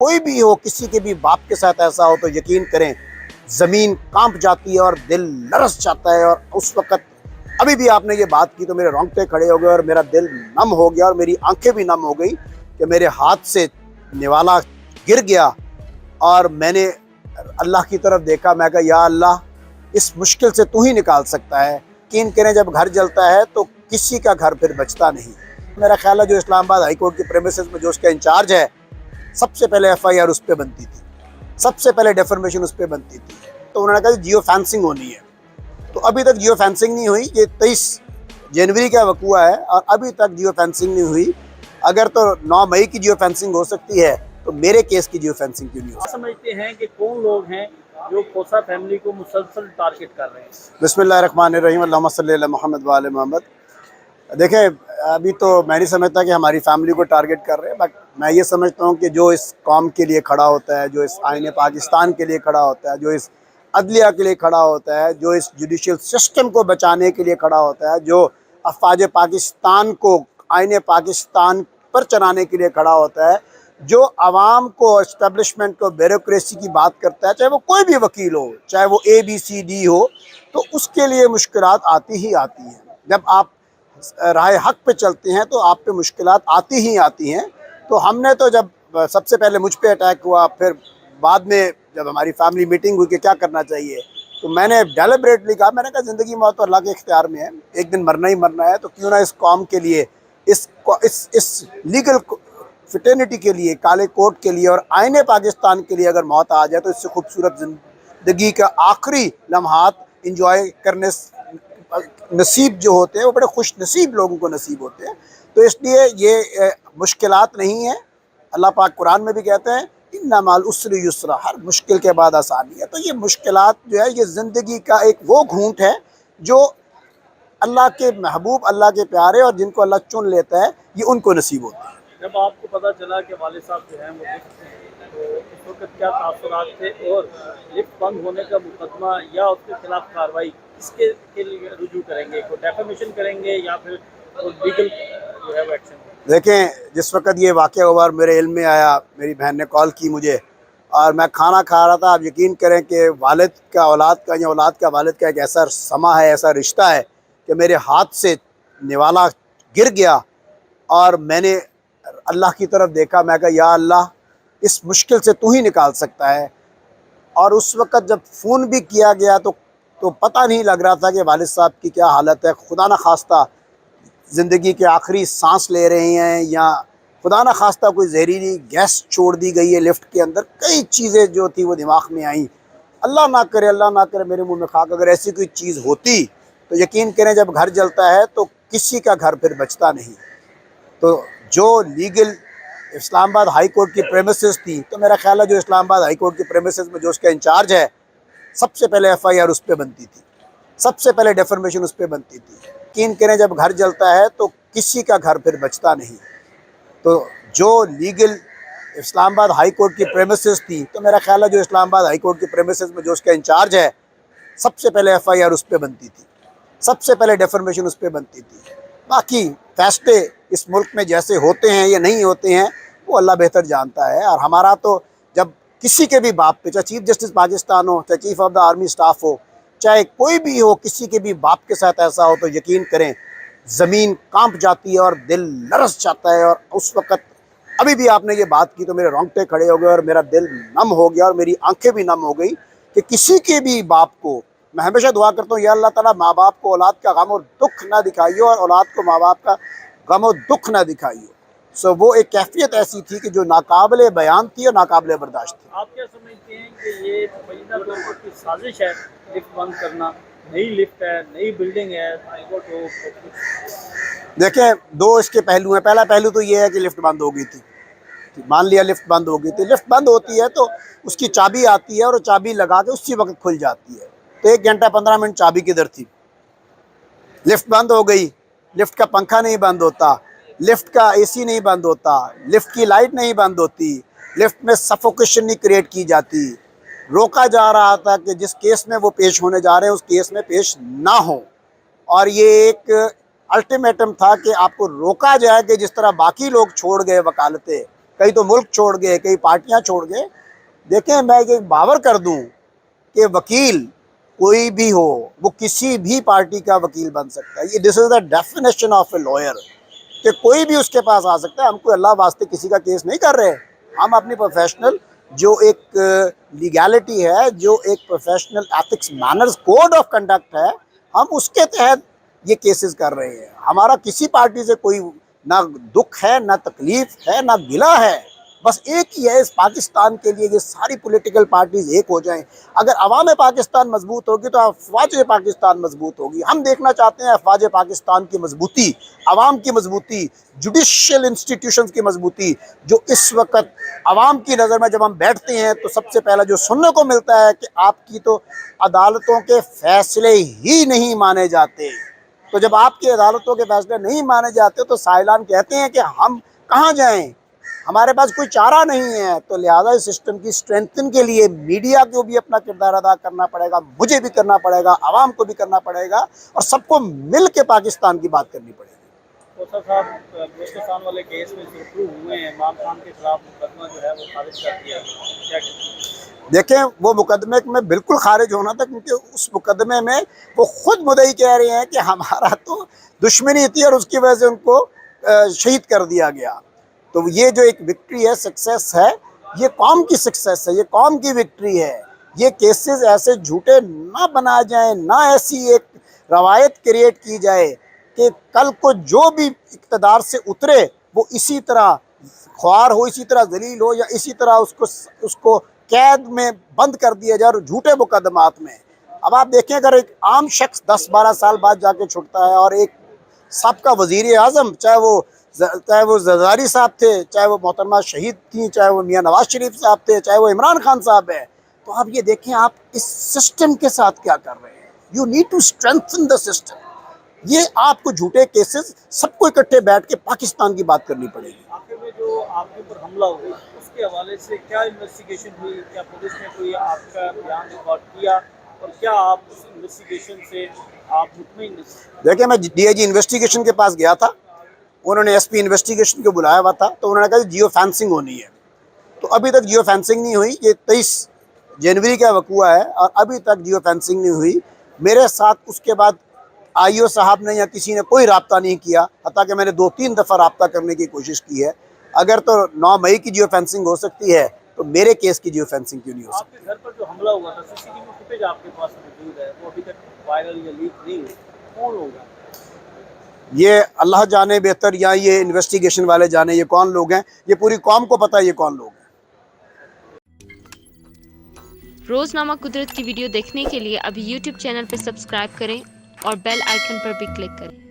کوئی بھی ہو، کسی کے بھی باپ کے ساتھ ایسا ہو تو یقین کریں زمین کانپ جاتی ہے اور دل لرز جاتا ہے۔ اور اس وقت ابھی بھی آپ نے یہ بات کی تو میرے رونگٹے کھڑے ہو گئے اور میرا دل نم ہو گیا اور میری آنکھیں بھی نم ہو گئی کہ میرے ہاتھ سے نوالا گر گیا اور میں نے اللہ کی طرف دیکھا۔ میں کہا یا اللہ، اس مشکل سے تو ہی نکال سکتا ہے۔ یقین کریں جب گھر جلتا ہے تو کسی کا گھر پھر بچتا نہیں۔ میرا خیال ہے جو اسلام آباد ہائی کورٹ کی پریمیسز میں جو اس کا انچارج ہے، سب سے پہلے ایف آئی آر اس پہ بنتی تھی، سب سے پہلے ڈیفرمیشن اس پہ بنتی تھی۔ تو انہوں نے کہا جیو فینسنگ ہونی ہے، تو ابھی تک جیو فینسنگ نہیں ہوئی۔ یہ 23 جنوری کا وقوع ہے اور ابھی تک جیو فینسنگ نہیں ہوئی۔ اگر تو 9 مئی کی جیو فینسنگ ہو سکتی ہے تو میرے کیس کی جیو فینسنگ کیوں نہیں ہو سکتی؟ سمجھتے ہیں کہ کون لوگ ہیں جو کھوسہ فیملی کو مسلسل ٹارگٹ کر رہے ہیں؟ بسم اللہ الرحمن الرحیم، اللہم صلی علی محمد وآل محمد۔ دیکھیں، ابھی تو میں نہیں سمجھتا کہ ہماری فیملی کو ٹارگٹ کر رہے ہیں، بٹ میں یہ سمجھتا ہوں کہ جو اس قوم کے لیے کھڑا ہوتا ہے، جو اس آئین پاکستان کے لیے کھڑا ہوتا ہے، جو اس عدلیہ کے لیے کھڑا ہوتا ہے، جو اس جوڈیشل سسٹم کو بچانے کے لیے کھڑا ہوتا ہے، جو افواج پاکستان کو آئین پاکستان پر چلانے کے لیے کھڑا ہوتا ہے، جو عوام کو، اسٹیبلشمنٹ کو، بیوروکریسی کی بات کرتا ہے، چاہے وہ کوئی بھی وکیل ہو، چاہے وہ ABCD ہو، تو اس کے لیے مشکلات آتی ہی آتی ہیں۔ جب آپ راہ حق پہ چلتے ہیں تو آپ پہ مشکلات آتی ہی آتی ہیں۔ تو ہم نے تو جب سب سے پہلے مجھ پہ اٹیک ہوا، پھر بعد میں جب ہماری فیملی میٹنگ ہوئی کہ کیا کرنا چاہیے، تو میں نے ڈیلیبریٹلی کہا، میں نے کہا زندگی موت تو اللہ کے اختیار میں ہے، ایک دن مرنا ہی مرنا ہے، تو کیوں نہ اس قوم کے لیے، اس لیگل فٹرنٹی کے لیے، کالے کوٹ کے لیے اور آئین پاکستان کے لیے اگر موت آ جائے تو اس سے خوبصورت زندگی کا آخری لمحات انجوائے کرنے نصیب جو ہوتے ہیں وہ بڑے خوش نصیب لوگوں کو نصیب ہوتے ہیں۔ تو اس لیے یہ مشکلات نہیں ہیں۔ اللہ پاک قرآن میں بھی کہتے ہیں اِنَّ مَعَ الْعُسْرِ یُسْرًا، ہر مشکل کے بعد آسانی ہے۔ تو یہ مشکلات جو ہے یہ زندگی کا ایک وہ گھونٹ ہے جو اللہ کے محبوب، اللہ کے پیارے اور جن کو اللہ چن لیتا ہے، یہ ان کو نصیب ہوتا ہے۔ جب آپ کو پتہ چلا کہ والد صاحب جو ہیں وہ لفٹ ہیں، تو اس وقت کیا تاثرات تھے، اور لفٹ بند ہونے کا مقدمہ یا اس کے خلاف کارروائی اس کے لیے رجوع کریں گے؟ کوئی ڈیفیمیشن کریں گے یا پھر لیگل جو ہے وہ ایکشن؟ دیکھیں، جس وقت یہ واقعہ ہوا اور میرے علم میں آیا، میری بہن نے کال کی مجھے اور میں کھانا کھا رہا تھا۔ آپ یقین کریں کہ والد کا اولاد کا یا اولاد کا والد کا ایک ایسا سما ہے، ایسا رشتہ ہے کہ میرے ہاتھ سے نوالا گر گیا اور میں نے اللہ کی طرف دیکھا۔ میں کہا یا اللہ، اس مشکل سے تو ہی نکال سکتا ہے۔ اور اس وقت جب فون بھی کیا گیا تو پتہ نہیں لگ رہا تھا کہ والد صاحب کی کیا حالت ہے۔ خدا نخواستہ زندگی کے آخری سانس لے رہے ہیں یا خدا نخواستہ کوئی زہریلی گیس چھوڑ دی گئی ہے لفٹ کے اندر، کئی چیزیں جو تھی وہ دماغ میں آئیں۔ اللہ نہ کرے، اللہ نہ کرے میرے منہ میں خاک، اگر ایسی کوئی چیز ہوتی تو یقین کریں جب گھر جلتا ہے تو کسی کا گھر پھر بچتا نہیں۔ تو جو لیگل اسلام آباد ہائی کورٹ کی پریمیسز تھی، تو میرا خیال ہے جو اسلام آباد ہائی کورٹ کی پریمیسز میں جو اس کا انچارج ہے، سب سے پہلے ایف آئی آر اس پہ بنتی تھی، سب سے پہلے ڈیفرمیشن اس پہ بنتی تھی۔ یقین کریں جب گھر جلتا ہے تو کسی کا گھر پھر بچتا نہیں۔ تو جو لیگل اسلام آباد ہائی کورٹ کی پریمیسز تھی، تو میرا خیال ہے جو اسلام آباد ہائی کورٹ کی پریمیسز میں جو اس کا انچارج ہے، سب سے پہلے ایف آئی آر اس پہ بنتی تھی، سب سے پہلے ڈیفرمیشن اس پہ بنتی تھی۔ باقی فیصلے اس ملک میں جیسے ہوتے ہیں یا نہیں ہوتے ہیں وہ اللہ بہتر جانتا ہے۔ اور ہمارا تو جب کسی کے بھی باپ پہ، چاہے چیف جسٹس پاکستان ہو، چاہے chief of the army staff ہو، چاہے کوئی بھی ہو، کسی کے بھی باپ کے ساتھ ایسا ہو تو یقین کریں زمین کانپ جاتی ہے اور دل لرز جاتا ہے۔ اور اس وقت ابھی بھی آپ نے یہ بات کی تو میرے رونگٹے کھڑے ہو گئے اور میرا دل نم ہو گیا اور میری آنکھیں بھی نم ہو گئی کہ کسی کے بھی باپ کو، میں ہمیشہ دعا کرتا ہوں یا اللہ تعالیٰ ماں باپ کو اولاد کا غم اور دکھ نہ دکھائیو اور اولاد کو ماں باپ کا غم و دکھ نہ دکھائیو۔ وہ ایک کیفیت ایسی تھی کہ جو ناقابل بیان تھی اور ناقابل برداشت تھی۔ آپ کیا سمجھتے ہیں کہ یہ مبینہ طور پر کوئی سازش ہے لفٹ بند کرنا؟ نئی لفٹ ہے، نئی بلڈنگ ہے، ہائی کورٹ ہو، دیکھیں، دو اس کے پہلو ہیں۔ پہلا پہلو تو یہ ہے کہ لفٹ بند ہو گئی تھی، مان لیا لفٹ بند ہو گئی تھی۔ لفٹ بند ہوتی ہے تو اس کی چابی آتی ہے اور چابی لگا کے اسی وقت کھل جاتی ہے، تو 1 گھنٹہ 15 منٹ چابی کدھر تھی؟ لفٹ بند ہو گئی، لفٹ کا پنکھا نہیں بند ہوتا، لفٹ کا AC نہیں بند ہوتا، لفٹ کی لائٹ نہیں بند ہوتی، لفٹ میں سفوکیشن نہیں کریٹ کی جاتی۔ روکا جا رہا تھا کہ جس کیس میں وہ پیش ہونے جا رہے ہیں اس کیس میں پیش نہ ہو، اور یہ ایک الٹیمیٹم تھا کہ آپ کو روکا جائے کہ جس طرح باقی لوگ چھوڑ گئے وکالتیں، کئی تو ملک چھوڑ گئے, کئی پارٹیاں چھوڑ گئے. دیکھیں میں یہ باور کر دوں کہ وکیل کوئی بھی ہو وہ کسی بھی پارٹی کا وکیل بن سکتا ہے. یہ this is the definition of a lawyer کہ کوئی بھی اس کے پاس آ سکتا ہے. ہم کوئی اللہ واسطے کسی کا کیس نہیں کر رہے, ہم اپنی پروفیشنل جو ایک لیگیلٹی ہے, جو ایک professional ethics manners code of conduct ہے, ہم اس کے تحت یہ کیسز کر رہے ہیں. ہمارا کسی پارٹی سے کوئی نہ دکھ ہے, نہ تکلیف ہے, نہ گلہ ہے. بس ایک ہی ہے اس پاکستان کے لیے, یہ ساری پولیٹیکل پارٹیز ایک ہو جائیں. اگر عوام پاکستان مضبوط ہوگی تو افواج پاکستان مضبوط ہوگی. ہم دیکھنا چاہتے ہیں افواج پاکستان کی مضبوطی, عوام کی مضبوطی, جوڈیشل انسٹیٹیوشنز کی مضبوطی, جو اس وقت عوام کی نظر میں جب ہم بیٹھتے ہیں تو سب سے پہلا جو سننے کو ملتا ہے کہ آپ کی تو عدالتوں کے فیصلے ہی نہیں مانے جاتے. تو جب آپ کی عدالتوں کے فیصلے نہیں مانے جاتے تو سائلان کہتے ہیں کہ ہم کہاں جائیں, ہمارے پاس کوئی چارہ نہیں ہے. تو لہٰذا اس سسٹم کی اسٹرینتھن کے لیے میڈیا کو بھی اپنا کردار ادا کرنا پڑے گا, مجھے بھی کرنا پڑے گا, عوام کو بھی کرنا پڑے گا, اور سب کو مل کے پاکستان کی بات کرنی پڑے گی. کوثر صاحب بلوچستان والے کیس میں سرخرو ہوئے ہیں, عمران خان کے خلاف مقدمہ جو ہے وہ خارج کر دیا, کیا کہتے ہیں؟ دیکھیں وہ مقدمے میں بالکل خارج ہونا تھا, کیونکہ اس مقدمے میں وہ خود مدعی کہہ رہے ہیں کہ ہمارا تو دشمنی تھی اور اس کی وجہ سے ان کو شہید کر دیا گیا. تو یہ جو ایک وکٹری ہے, سکسیس ہے, یہ قوم کی سکسیس ہے, یہ قوم کی وکٹری ہے. یہ کیسز ایسے جھوٹے نہ بنائے جائیں, نہ ایسی ایک روایت کریٹ کی جائے کہ کل کو جو بھی اقتدار سے اترے وہ اسی طرح خوار ہو, اسی طرح ذلیل ہو, یا اسی طرح اس کو قید میں بند کر دیا جائے اور جھوٹے مقدمات میں. اب آپ دیکھیں اگر ایک عام شخص 10-12 سال بعد جا کے چھٹتا ہے, اور ایک سابقہ وزیر اعظم, چاہے وہ زرداری صاحب تھے, چاہے وہ محترمہ شہید تھیں, چاہے وہ میاں نواز شریف صاحب تھے, چاہے وہ عمران خان صاحب ہیں, تو آپ یہ دیکھیں آپ اس سسٹم کے ساتھ کیا کر رہے ہیں. You need to strengthen the system. یہ آپ کو جھوٹے کیسز سب کو اکٹھے بیٹھ کے پاکستان کی بات کرنی پڑے گی. آخر میں جو آپ کے اوپر حملہ ہوا اس کے حوالے سے کیا انویسٹیگیشن ہوئی, کیا پولیس نے کوئی آپ کا بیان ریکارڈ کیا, اور کیا آپ اس انویسٹیگیشن سے آپ مطمئن ہیں؟ دیکھیں میں ڈی آئی جی انویسٹیگیشن کے پاس گیا تھا, انہوں نے ایس پی انویسٹیگیشن کو بلایا ہوا تھا, تو انہوں نے کہا جیو فینسنگ ہونی ہے. تو ابھی تک جیو فینسنگ نہیں ہوئی. یہ 23 جنوری کا وقوع ہے اور ابھی تک جیو فینسنگ نہیں ہوئی. میرے ساتھ اس کے بعد آئی او صاحب نے یا کسی نے کوئی رابطہ نہیں کیا, حتیٰ کہ میں نے 2-3 دفعہ رابطہ کرنے کی کوشش کی ہے. اگر تو 9 مئی کی جیو فینسنگ ہو سکتی ہے تو میرے کیس کی جیو فینسنگ کیوں نہیں ہو سکتی؟ آپ کے گھر پر جو حملہ ہوا تھا, سی سی ٹی وی فوٹیج آپ کے پاس موجود ہے, وہ ابھی تک وائرل یا لیک نہیں ہوئی, کون ہوگا؟ یہ اللہ جانے بہتر, یا یہ انویسٹیگیشن والے جانے یہ کون لوگ ہیں. یہ پوری قوم کو پتہ ہے یہ کون لوگ ہیں. روزنامہ قدرت کی ویڈیو دیکھنے کے لیے ابھی یوٹیوب چینل پر سبسکرائب کریں اور بیل آئیکن پر بھی کلک کریں.